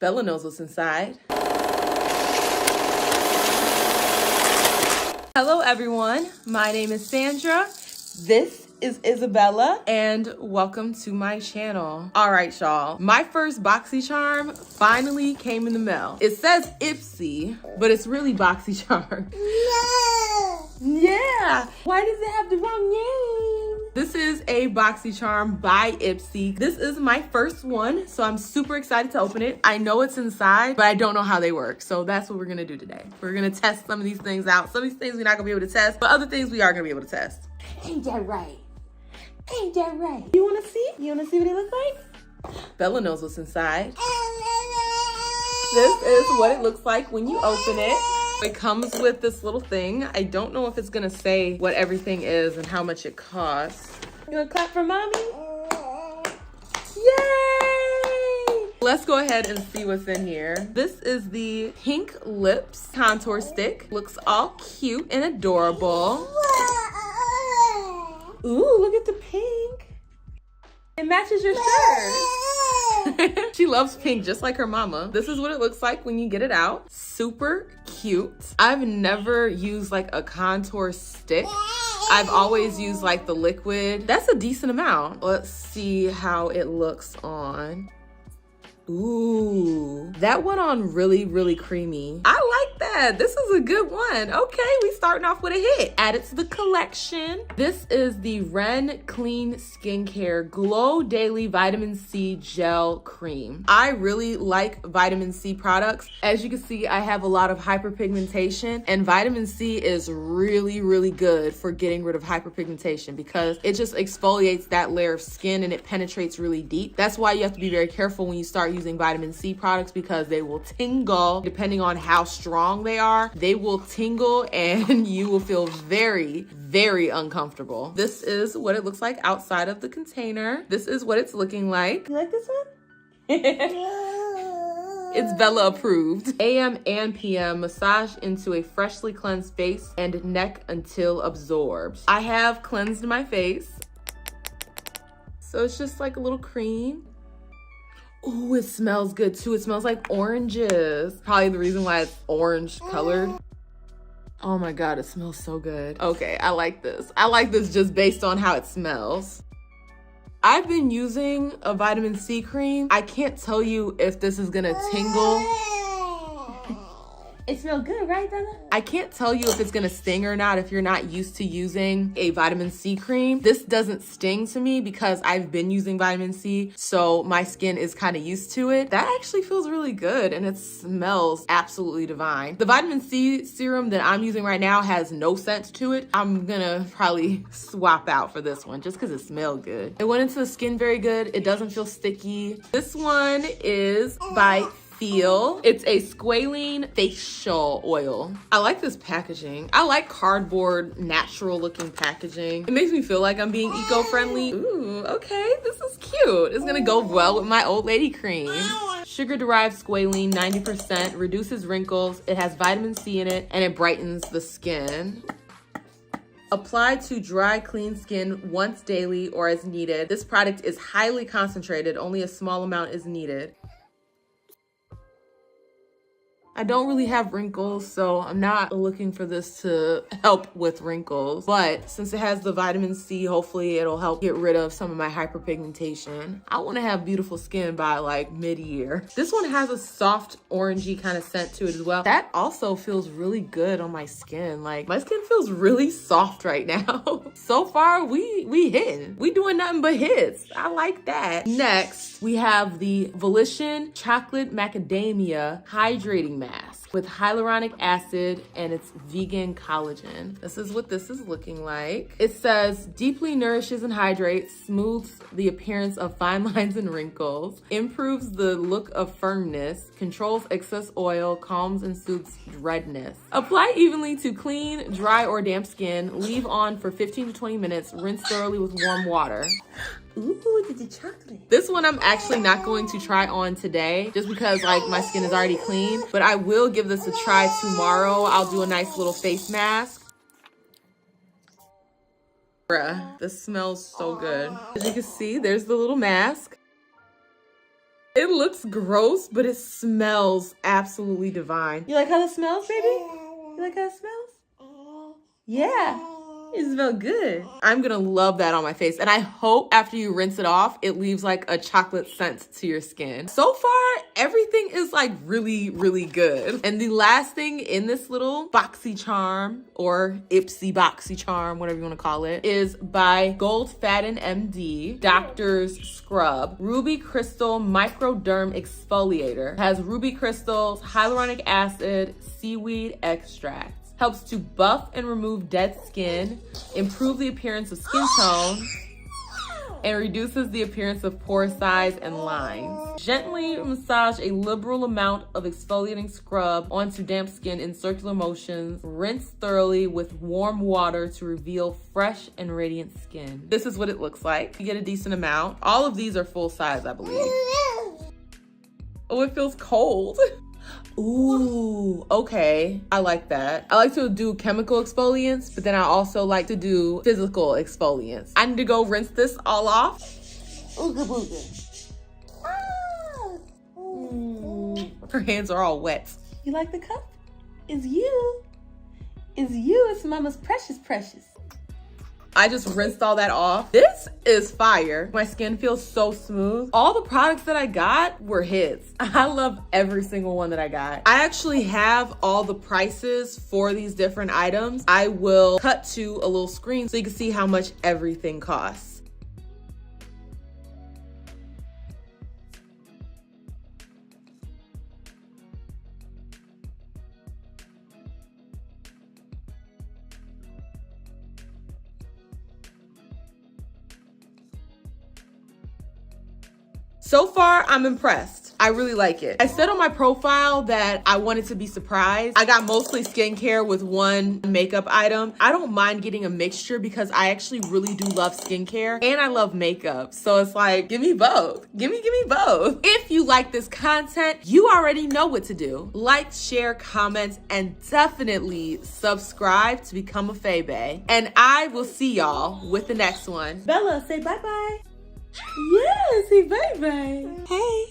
Bella knows what's inside. Hello everyone, my name is Sandra. This is Isabella and welcome to my channel. All right, y'all. My first Boxycharm finally came in the mail. It says Ipsy, but it's really Boxycharm. No! Yeah! Why does it have the wrong name? This is a Boxycharm by Ipsy. This is my first one, so I'm super excited to open it. I know it's inside, but I don't know how they work. So that's what we're gonna do today. We're gonna test some of these things out. Some of these things we're not gonna be able to test, but other things we are gonna be able to test. Ain't that right? Ain't that right? You wanna see? You wanna see what it looks like? Bella knows what's inside. This is what it looks like when you open it. It comes with this little thing. I don't know if it's gonna say what everything is and how much it costs. You wanna clap for mommy? Yay! Let's go ahead and see what's in here. This is the Pink Lips contour stick. Looks all cute and adorable. Ooh, look at the pink. It matches your shirt. She loves pink just like her mama. This is what it looks like when you get it out. Super cute. I've never used like a contour stick. I've always used like the liquid. That's a decent amount. Let's see how it looks on. Ooh, that went on really, really creamy. I like that. This is a good one. Okay, we starting off with a hit. Add it to the collection. This is the Ren Clean Skincare Glow Daily Vitamin C Gel Cream. I really like vitamin C products. As you can see, I have a lot of hyperpigmentation, and vitamin C is really, really good for getting rid of hyperpigmentation because it just exfoliates that layer of skin and it penetrates really deep. That's why you have to be very careful when you start using vitamin C products because they will tingle. Depending on how strong they are, they will tingle and you will feel very, very uncomfortable. This is what it looks like outside of the container. This is what it's looking like. You like this one? It's Bella approved. AM and PM massage into a freshly cleansed face and neck until absorbed. I have cleansed my face. So it's just like a little cream. Oh, it smells good too. It smells like oranges. Probably the reason why it's orange colored. Oh my God, it smells so good. Okay, I like this. I like this just based on how it smells. I've been using a vitamin C cream. I can't tell you if this is gonna tingle. It smells good, right, Bella? I can't tell you if it's gonna sting or not if you're not used to using a vitamin C cream. This doesn't sting to me because I've been using vitamin C, so my skin is kind of used to it. That actually feels really good and it smells absolutely divine. The vitamin C serum that I'm using right now has no scent to it. I'm gonna probably swap out for this one just because it smelled good. It went into the skin very good. It doesn't feel sticky. This one is by It's a squalene facial oil. I like this packaging. I like cardboard, natural looking packaging. It makes me feel like I'm being eco-friendly. Ooh, okay, this is cute. It's gonna go well with my old lady cream. Sugar-derived squalene, 90%, reduces wrinkles. It has vitamin C in it, and it brightens the skin. Applied to dry, clean skin once daily or as needed. This product is highly concentrated. Only a small amount is needed. I don't really have wrinkles, so I'm not looking for this to help with wrinkles. But since it has the vitamin C, hopefully it'll help get rid of some of my hyperpigmentation. I want to have beautiful skin by like mid-year. This one has a soft orangey kind of scent to it as well. That also feels really good on my skin. Like my skin feels really soft right now. So far, we hitting. We doing nothing but hits. I like that. Next, we have the Volition Chocolate Macadamia Hydrating Mask with hyaluronic acid and it's vegan collagen. This is what this is looking like. It says deeply nourishes and hydrates, smooths the appearance of fine lines and wrinkles, improves the look of firmness, controls excess oil, calms and soothes redness. Apply evenly to clean, dry or damp skin. Leave on for 15 to 20 minutes. Rinse thoroughly with warm water. Ooh, the chocolate. This one I'm actually not going to try on today just because like my skin is already clean, but I will give this a try tomorrow. I'll do a nice little face mask. Bruh, this smells so good. As you can see, there's the little mask. It looks gross, but it smells absolutely divine. You like how it smells, baby? You like how it smells? Yeah. It smells good. I'm gonna love that on my face. And I hope after you rinse it off, it leaves like a chocolate scent to your skin. So far, everything is like really, really good. And the last thing in this little Boxycharm or Ipsy Boxycharm, whatever you wanna call it, is by Gold Faden MD, Doctor's Scrub. Ruby Crystal Microderm Exfoliator. Has ruby crystals, hyaluronic acid, seaweed extract. Helps to buff and remove dead skin, improve the appearance of skin tone, and reduces the appearance of pore size and lines. Gently massage a liberal amount of exfoliating scrub onto damp skin in circular motions. Rinse thoroughly with warm water to reveal fresh and radiant skin. This is what it looks like. You get a decent amount. All of these are full size, I believe. Oh, it feels cold. Ooh, okay. I like that. I like to do chemical exfoliants, but then I also like to do physical exfoliants. I need to go rinse this all off. Ooga booga. Her hands are all wet. You like the cup? It's you. It's you. It's Mama's precious, precious. I just rinsed all that off. This is fire. My skin feels so smooth. All the products that I got were hits. I love every single one that I got. I actually have all the prices for these different items. I will cut to a little screen so you can see how much everything costs. So far, I'm impressed. I really like it. I said on my profile that I wanted to be surprised. I got mostly skincare with one makeup item. I don't mind getting a mixture because I actually really do love skincare and I love makeup. So it's like, give me both. Give me both. If you like this content, you already know what to do. Like, share, comment, and definitely subscribe to become a Faye. And I will see y'all with the next one. Bella, say bye-bye. Yeah, say bye-bye. Hey.